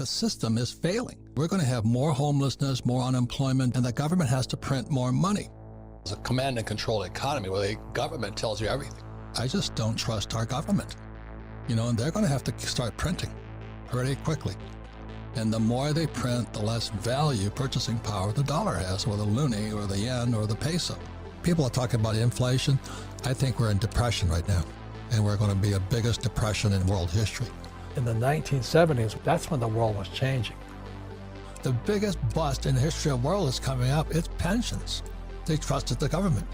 The system is failing. We're going to have more homelessness, more unemployment, and the government has to print more money. It's a command and control economy where the government tells you everything. I just don't trust our government. And they're going to have to start printing pretty quickly. And the more they print, the less value, purchasing power the dollar has, or the loonie, or the yen, or the peso. People are talking about inflation. I think we're in depression right now, and we're going to be the biggest depression in world history. In the 1970s, that's when the world was changing. The biggest bust in the history of the world is coming up. It's pensions. They trusted the government.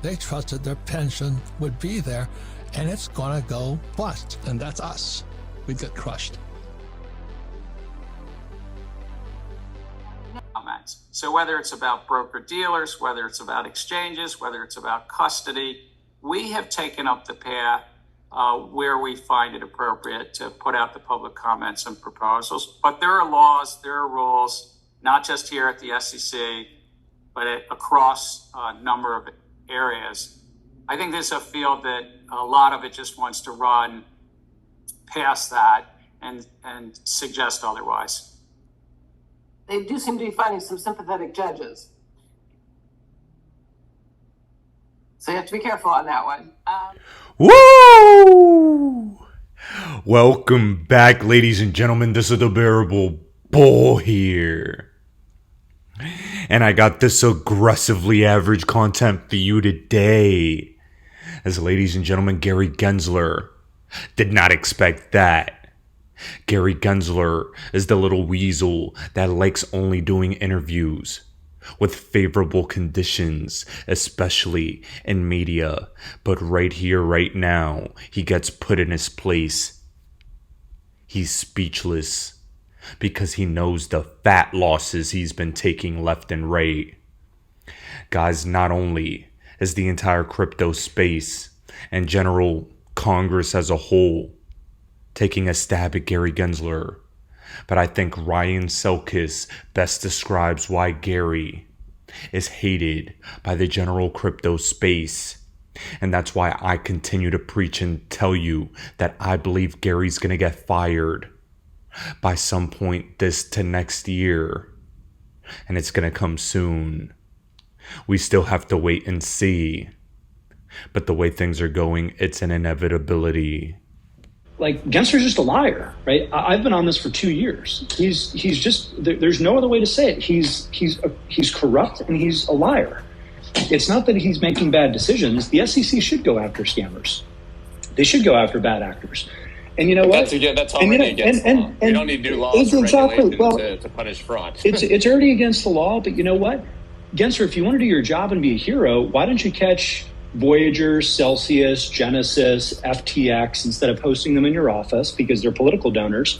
They trusted their pension would be there, and it's going to go bust. And that's us. We get crushed. So whether it's about broker-dealers, whether it's about exchanges, whether it's about custody, we have taken up the path where we find it appropriate to put out the public comments and proposals. But there are laws, there are rules, not just here at the SEC, but across a number of areas. I think this is a field that a lot of it just wants to run past that and suggest otherwise. They do seem to be finding some sympathetic judges. So you have to be careful on that one. Woo! Welcome back, ladies and gentlemen. This is the Bearable Bull here. And I got this aggressively average content for you today. As ladies and gentlemen, Gary Gensler did not expect that. Gary Gensler is the little weasel that likes only doing interviews with favorable conditions, especially in media. But right here, right now, he gets put in his place. He's speechless because he knows the fat losses he's been taking left and right. Guys, not only is the entire crypto space and general Congress as a whole taking a stab at Gary Gensler, but I think Ryan Selkis best describes why Gary is hated by the general crypto space. And that's why I continue to preach and tell you that I believe Gary's going to get fired by some point this to next year. And it's going to come soon. We still have to wait and see. But the way things are going, it's an inevitability. Like, Gensler's just a liar, right? I've been on this for 2 years. He's just, there's no other way to say it. He's corrupt and he's a liar. It's not that he's making bad decisions. The SEC should go after scammers. They should go after bad actors. And you know what? That's already against the law. We don't need new laws or regulations to punish fraud. It's already against the law, but you know what? Gensler, if you want to do your job and be a hero, why don't you catch Voyager, Celsius, Genesis, FTX instead of hosting them in your office because they're political donors,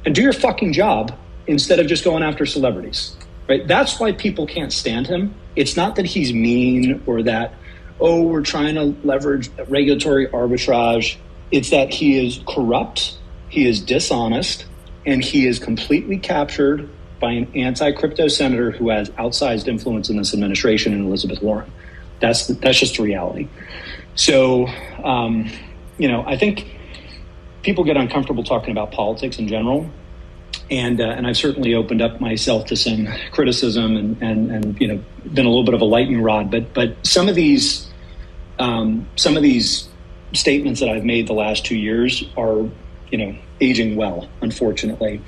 and do your fucking job instead of just going after celebrities, right? That's why people can't stand him. It's not that he's mean or that, we're trying to leverage regulatory arbitrage. It's that he is corrupt, he is dishonest, and he is completely captured by an anti-crypto senator who has outsized influence in this administration, and Elizabeth Warren. That's just the reality. So, I think people get uncomfortable talking about politics in general, and I've certainly opened up myself to some criticism and been a little bit of a lightning rod. But some of these statements that I've made the last 2 years are aging well, unfortunately,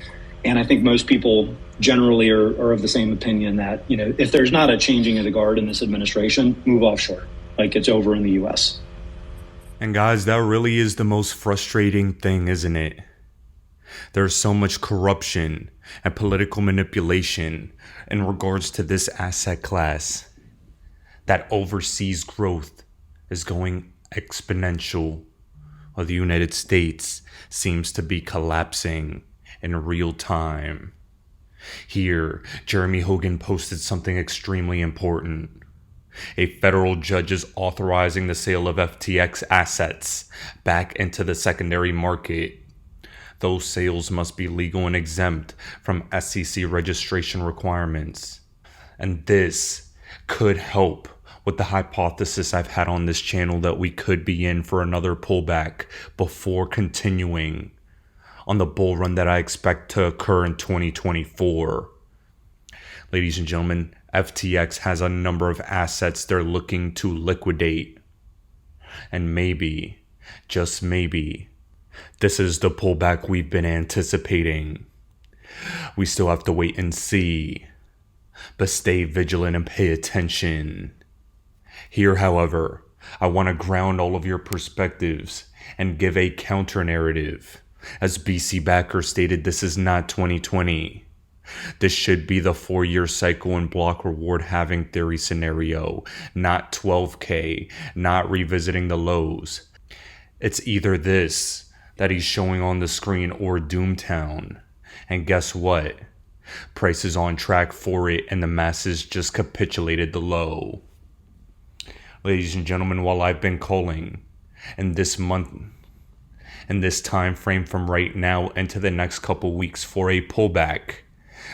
and I think most people generally are of the same opinion that, if there's not a changing of the guard in this administration, move offshore. Like, it's over in the U.S. And guys, that really is the most frustrating thing, isn't it? There's so much corruption and political manipulation in regards to this asset class that overseas growth is going exponential, while the United States seems to be collapsing in real time. Here, Jeremy Hogan posted something extremely important. A federal judge is authorizing the sale of FTX assets back into the secondary market. Those sales must be legal and exempt from SEC registration requirements. And this could help with the hypothesis I've had on this channel that we could be in for another pullback before continuing on the bull run that I expect to occur in 2024. Ladies and gentlemen, FTX has a number of assets they're looking to liquidate. And maybe, just maybe, this is the pullback we've been anticipating. We still have to wait and see, but stay vigilant and pay attention. Here, however, I want to ground all of your perspectives and give a counter narrative. As BC Backer stated, this is not 2020. This should be the 4-year cycle and block reward halving theory scenario, not 12K, not revisiting the lows. It's either this that he's showing on the screen or Doomtown. And guess what? Price is on track for it and the masses just capitulated the low. Ladies and gentlemen, while I've been calling in this month, in this time frame from right now into the next couple weeks for a pullback,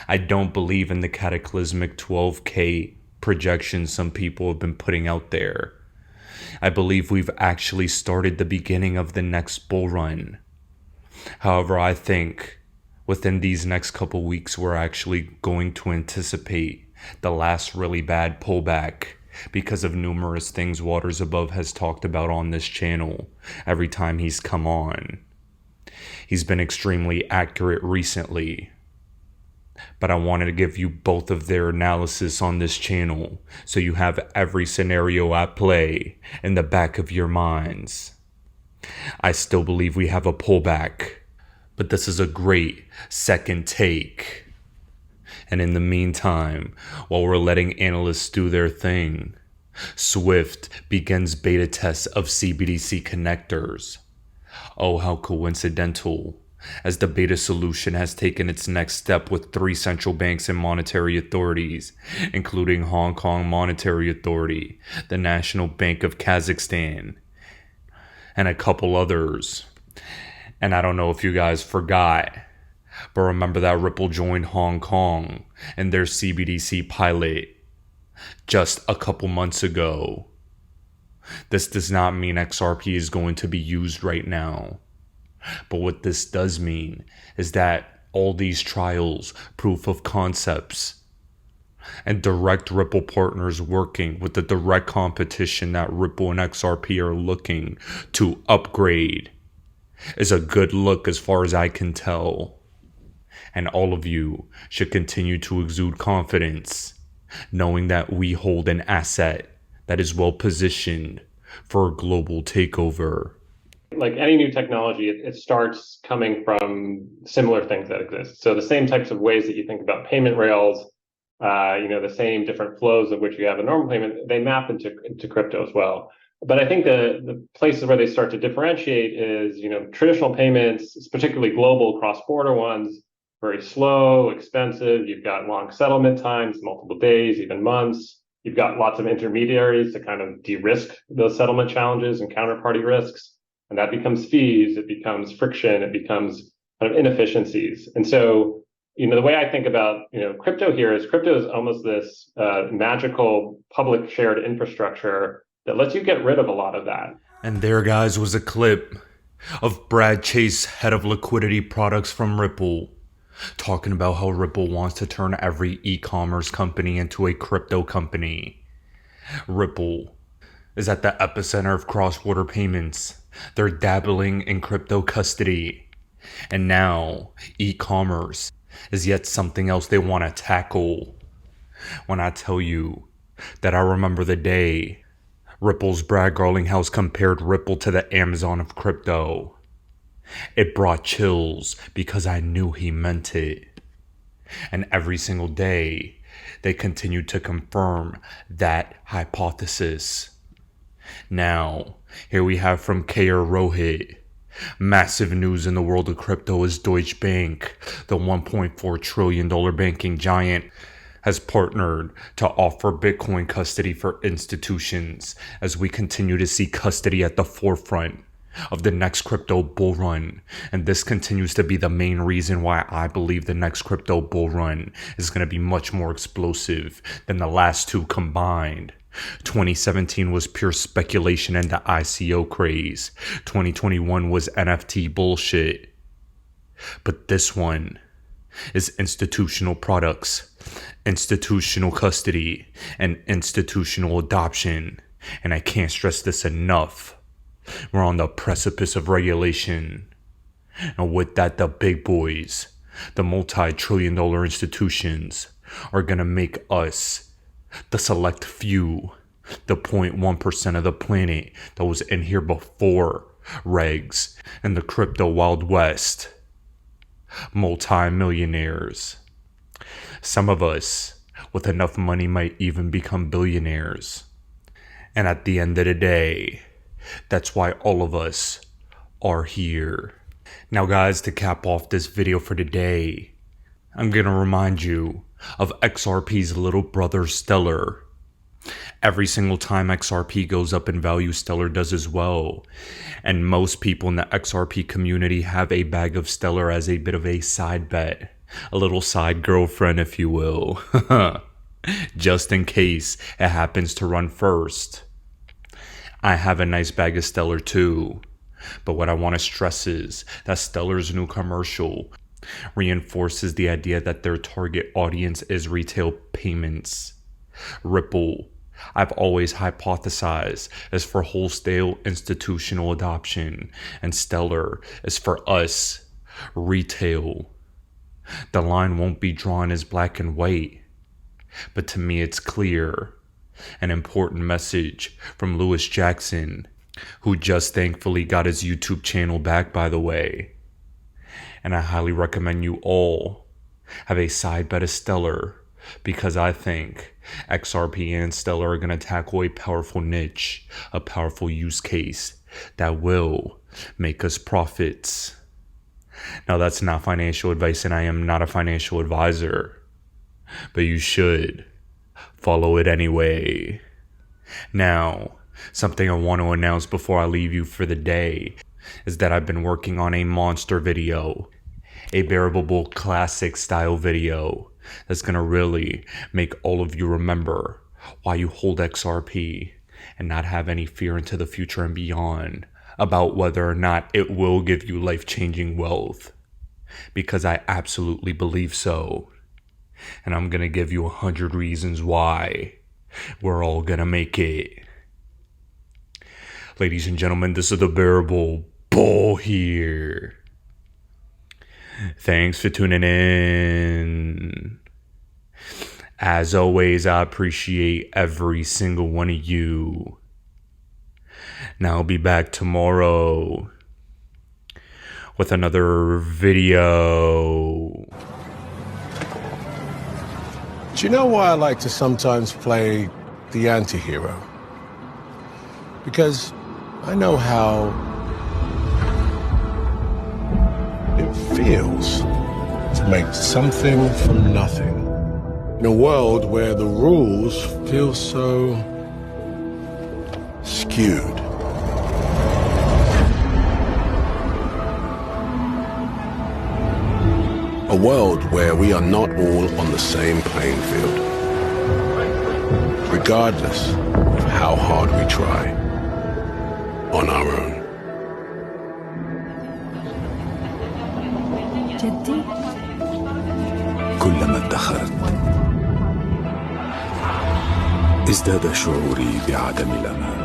I don't believe in the cataclysmic 12K projections some people have been putting out there. I believe we've actually started the beginning of the next bull run. However, I think within these next couple weeks, we're actually going to anticipate the last really bad pullback because of numerous things Waters Above has talked about on this channel every time he's come on. He's been extremely accurate recently, but I wanted to give you both of their analysis on this channel so you have every scenario at play in the back of your minds. I still believe we have a pullback, but this is a great second take. And in the meantime, while we're letting analysts do their thing, Swift begins beta tests of CBDC connectors. Oh, how coincidental, as the beta solution has taken its next step with 3 central banks and monetary authorities, including Hong Kong Monetary Authority, the National Bank of Kazakhstan, and a couple others. And I don't know if you guys forgot, but remember that Ripple joined Hong Kong in their CBDC pilot just a couple months ago. This does not mean XRP is going to be used right now. But what this does mean is that all these trials, proof of concepts, and direct Ripple partners working with the direct competition that Ripple and XRP are looking to upgrade is a good look as far as I can tell. And all of you should continue to exude confidence, knowing that we hold an asset that is well positioned for a global takeover. Like any new technology, it starts coming from similar things that exist. So the same types of ways that you think about payment rails, the same different flows of which you have a normal payment, they map into crypto as well. But I think the places where they start to differentiate is, traditional payments, particularly global cross-border ones, very slow, expensive. You've got long settlement times, multiple days, even months. You've got lots of intermediaries to kind of de-risk those settlement challenges and counterparty risks. And that becomes fees, it becomes friction, it becomes kind of inefficiencies. And so, the way I think about, crypto is almost this magical public shared infrastructure that lets you get rid of a lot of that. And there, guys, was a clip of Brad Chase, head of liquidity products from Ripple, talking about how Ripple wants to turn every e-commerce company into a crypto company. Ripple is at the epicenter of cross-border payments. They're dabbling in crypto custody. And now, e-commerce is yet something else they want to tackle. When I tell you that I remember the day Ripple's Brad Garlinghouse compared Ripple to the Amazon of crypto, it brought chills because I knew he meant it. And every single day, they continued to confirm that hypothesis. Now, here we have from K.R. Rohit. Massive news in the world of crypto as Deutsche Bank, the $1.4 trillion banking giant, has partnered to offer Bitcoin custody for institutions as we continue to see custody at the forefront of the next crypto bull run. And this continues to be the main reason why I believe the next crypto bull run is going to be much more explosive than the last two combined. 2017 was pure speculation and the ICO craze. 2021 was NFT bullshit. But this one is institutional products, institutional custody, and institutional adoption. And I can't stress this enough. We're on the precipice of regulation. And with that, the big boys, the multi-trillion-dollar institutions, are gonna make us, the select few, the 0.1% of the planet that was in here before regs and the crypto Wild West, multi-millionaires. Some of us with enough money might even become billionaires. And at the end of the day, that's why all of us are here. Now guys, to cap off this video for today, I'm gonna remind you of XRP's little brother Stellar. Every single time XRP goes up in value, Stellar does as well. And most people in the XRP community have a bag of Stellar as a bit of a side bet. A little side girlfriend, if you will. Just in case it happens to run first. I have a nice bag of Stellar too. But what I want to stress is that Stellar's new commercial reinforces the idea that their target audience is retail payments. Ripple, I've always hypothesized, is for wholesale institutional adoption, and Stellar is for us, retail. The line won't be drawn as black and white, but to me it's clear. An important message from Lewis Jackson, who just thankfully got his YouTube channel back, by the way. And I highly recommend you all have a side bet of Stellar, because I think XRP and Stellar are going to tackle a powerful niche, a powerful use case that will make us profits. Now that's not financial advice, and I am not a financial advisor, but you should follow it anyway. Now, something I want to announce before I leave you for the day is that I've been working on a monster video, a bearable classic style video that's going to really make all of you remember why you hold XRP and not have any fear into the future and beyond about whether or not it will give you life-changing wealth, because I absolutely believe so. And I'm going to give you 100 reasons why we're all going to make it. Ladies and gentlemen, this is the Bearable Bull here. Thanks for tuning in. As always, I appreciate every single one of you. Now I'll be back tomorrow with another video. Do you know why I like to sometimes play the anti-hero? Because I know how it feels to make something from nothing. In a world where the rules feel so skewed. A world where we are not all on the same playing field, regardless of how hard we try on our own. جدي كلما ادخرت ازداد شعوري بعدم الأمان.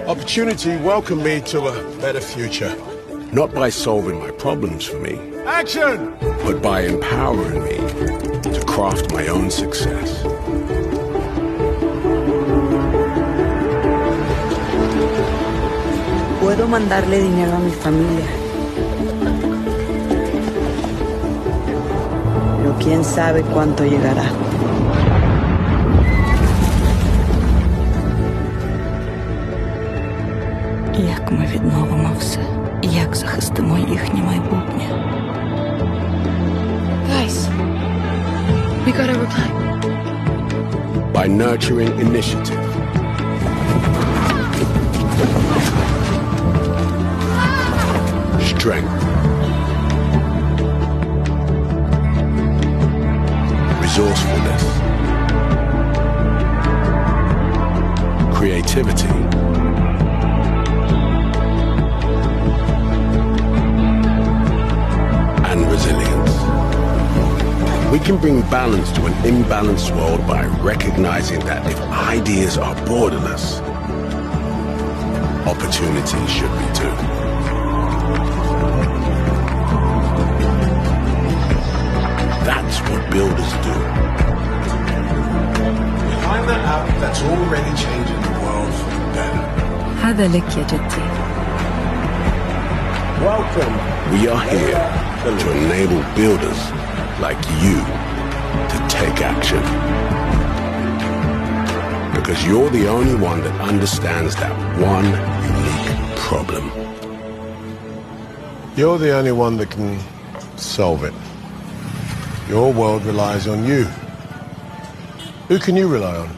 Opportunity welcomed me to a better future. Not by solving my problems for me. Action! But by empowering me to craft my own success. puedo mandarle dinero a mi familia. Pero quién sabe cuánto llegará. Як ми відновимо все? Як захистимо їхнє майбутнє? Guys, we gotta reply. By nurturing initiative. Strength. Resourcefulness. Creativity. can bring balance to an imbalanced world by recognizing that if ideas are borderless, opportunities should be too. That's what builders do. We line that up that's already changing the world for the better. هذا لك يا جدي. Welcome. We are here to enable builders like you to take action. Because you're the only one that understands that one unique problem. You're the only one that can solve it. Your world relies on you. Who can you rely on?